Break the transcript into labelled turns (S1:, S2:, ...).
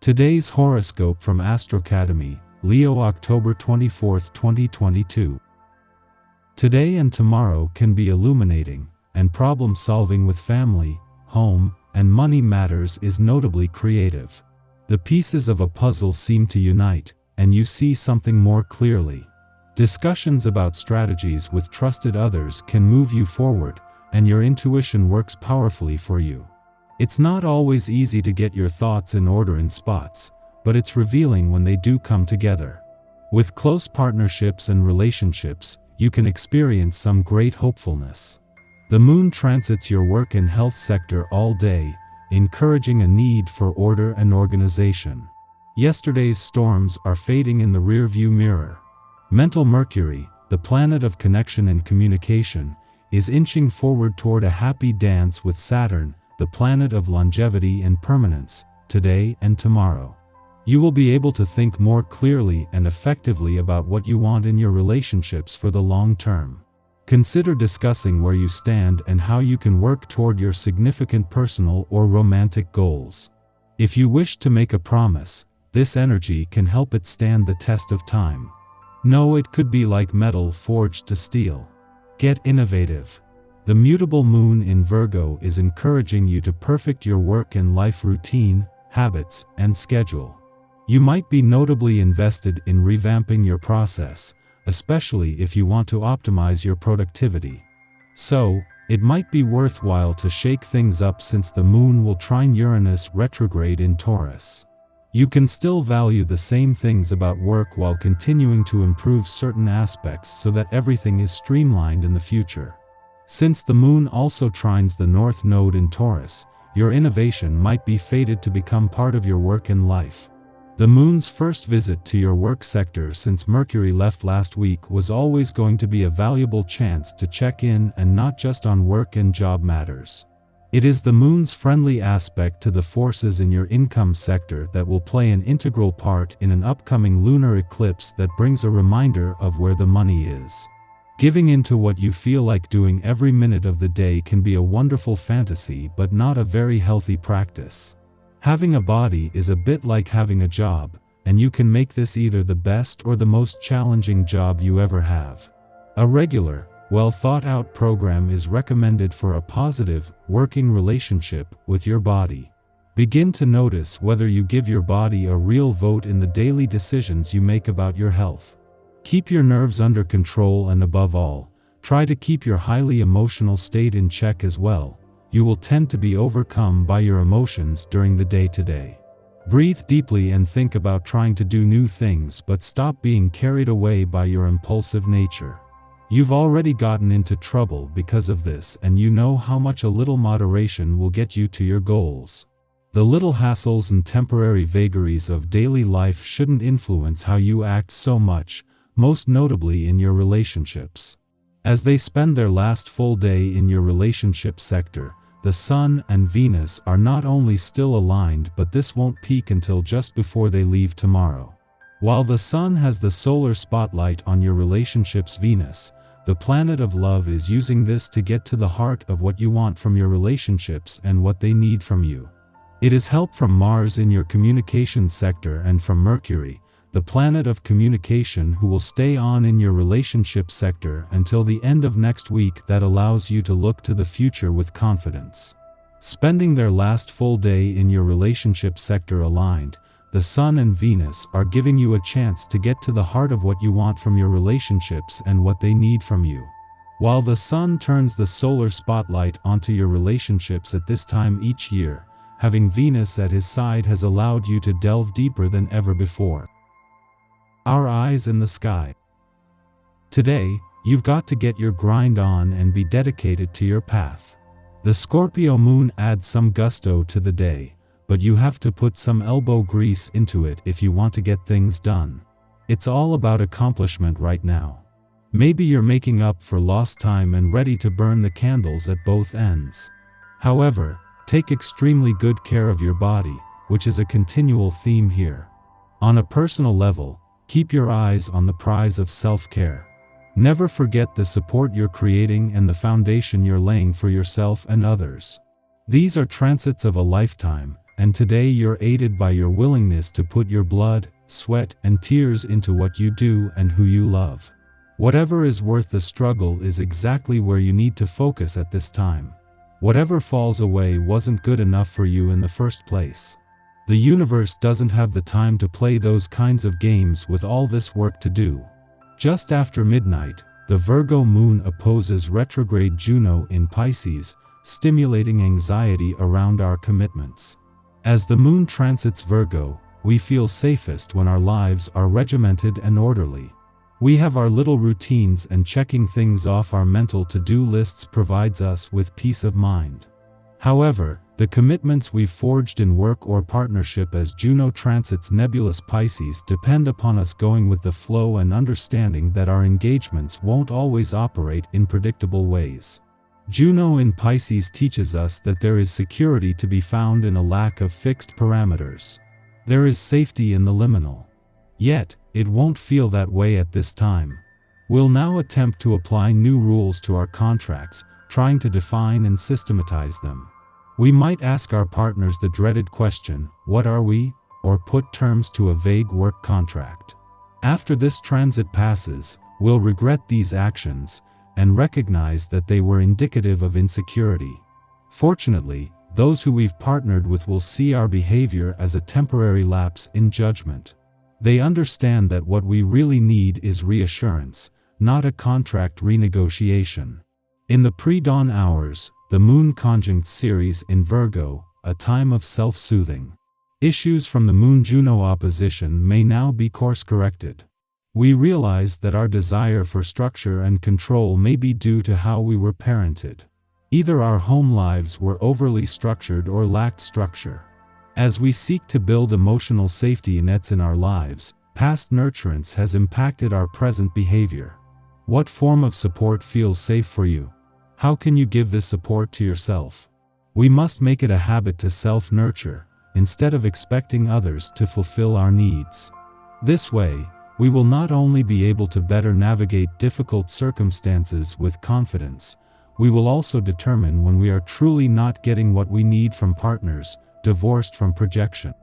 S1: Today's horoscope from Astrocademy, Leo, October 24, 2022. Today and tomorrow can be illuminating, and problem-solving with family, home, and money matters is notably creative. The pieces of a puzzle seem to unite, and you see something more clearly. Discussions about strategies with trusted others can move you forward, and your intuition works powerfully for you. It's not always easy to get your thoughts in order in spots, but it's revealing when they do come together. With close partnerships and relationships, you can experience some great hopefulness. The moon transits your work and health sector all day, encouraging a need for order and organization. Yesterday's storms are fading in the rearview mirror. Mental Mercury, the planet of connection and communication, is inching forward toward a happy dance with Saturn, the planet of longevity and permanence, today and tomorrow. You will be able to think more clearly and effectively about what you want in your relationships for the long term. Consider discussing where you stand and how you can work toward your significant personal or romantic goals. If you wish to make a promise, this energy can help it stand the test of time. No, it could be like metal forged to steel. Get innovative. The mutable moon in Virgo is encouraging you to perfect your work and life routine, habits, and schedule. You might be notably invested in revamping your process, especially if you want to optimize your productivity. So, it might be worthwhile to shake things up since the moon will trine Uranus retrograde in Taurus. You can still value the same things about work while continuing to improve certain aspects so that everything is streamlined in the future. Since the moon also trines the north node in Taurus, your innovation might be fated to become part of your work and life. The moon's first visit to your work sector since Mercury left last week was always going to be a valuable chance to check in, and not just on work and job matters. It is the moon's friendly aspect to the forces in your income sector that will play an integral part in an upcoming lunar eclipse that brings a reminder of where the money is. Giving into what you feel like doing every minute of the day can be a wonderful fantasy but not a very healthy practice. Having a body is a bit like having a job, and you can make this either the best or the most challenging job you ever have. A regular, well-thought-out program is recommended for a positive, working relationship with your body. Begin to notice whether you give your body a real vote in the daily decisions you make about your health. Keep your nerves under control, and above all, try to keep your highly emotional state in check as well. You will tend to be overcome by your emotions during the day today. Breathe deeply and think about trying to do new things, but stop being carried away by your impulsive nature. You've already gotten into trouble because of this, and you know how much a little moderation will get you to your goals. The little hassles and temporary vagaries of daily life shouldn't influence how you act so much, most notably in your relationships. As they spend their last full day in your relationship sector, the Sun and Venus are not only still aligned, but this won't peak until just before they leave tomorrow. While the Sun has the solar spotlight on your relationships, Venus, the planet of love, is using this to get to the heart of what you want from your relationships and what they need from you. It is help from Mars in your communication sector and from Mercury, the planet of communication, who will stay on in your relationship sector until the end of next week, that allows you to look to the future with confidence. Spending their last full day in your relationship sector aligned, the Sun and Venus are giving you a chance to get to the heart of what you want from your relationships and what they need from you. While the Sun turns the solar spotlight onto your relationships at this time each year, having Venus at his side has allowed you to delve deeper than ever before. Our eyes in the sky. Today, you've got to get your grind on and be dedicated to your path. The Scorpio moon adds some gusto to the day, but you have to put some elbow grease into it if you want to get things done. It's all about accomplishment right now. Maybe you're making up for lost time and ready to burn the candles at both ends. However, take extremely good care of your body, which is a continual theme here. On a personal level, keep your eyes on the prize of self-care. Never forget the support you're creating and the foundation you're laying for yourself and others. These are transits of a lifetime, and today you're aided by your willingness to put your blood, sweat, and tears into what you do and who you love. Whatever is worth the struggle is exactly where you need to focus at this time. Whatever falls away wasn't good enough for you in the first place. The universe doesn't have the time to play those kinds of games with all this work to do. Just after midnight, the Virgo moon opposes retrograde Juno in Pisces, stimulating anxiety around our commitments. As the moon transits Virgo, we feel safest when our lives are regimented and orderly. We have our little routines, and checking things off our mental to-do lists provides us with peace of mind. However, the commitments we've forged in work or partnership as Juno transits nebulous Pisces depend upon us going with the flow and understanding that our engagements won't always operate in predictable ways. Juno in Pisces teaches us that there is security to be found in a lack of fixed parameters. There is safety in the liminal. Yet, it won't feel that way at this time. We'll now attempt to apply new rules to our contracts, trying to define and systematize them. We might ask our partners the dreaded question, "What are we?" or put terms to a vague work contract. After this transit passes, we'll regret these actions and recognize that they were indicative of insecurity. Fortunately, those who we've partnered with will see our behavior as a temporary lapse in judgment. They understand that what we really need is reassurance, not a contract renegotiation. In the pre-dawn hours, the Moon conjunct Ceres in Virgo, a time of self-soothing. Issues from the Moon-Juno opposition may now be course-corrected. We realize that our desire for structure and control may be due to how we were parented. Either our home lives were overly structured or lacked structure. As we seek to build emotional safety nets in our lives, past nurturance has impacted our present behavior. What form of support feels safe for you? How can you give this support to yourself? We must make it a habit to self-nurture, instead of expecting others to fulfill our needs. This way, we will not only be able to better navigate difficult circumstances with confidence, we will also determine when we are truly not getting what we need from partners, divorced from projection.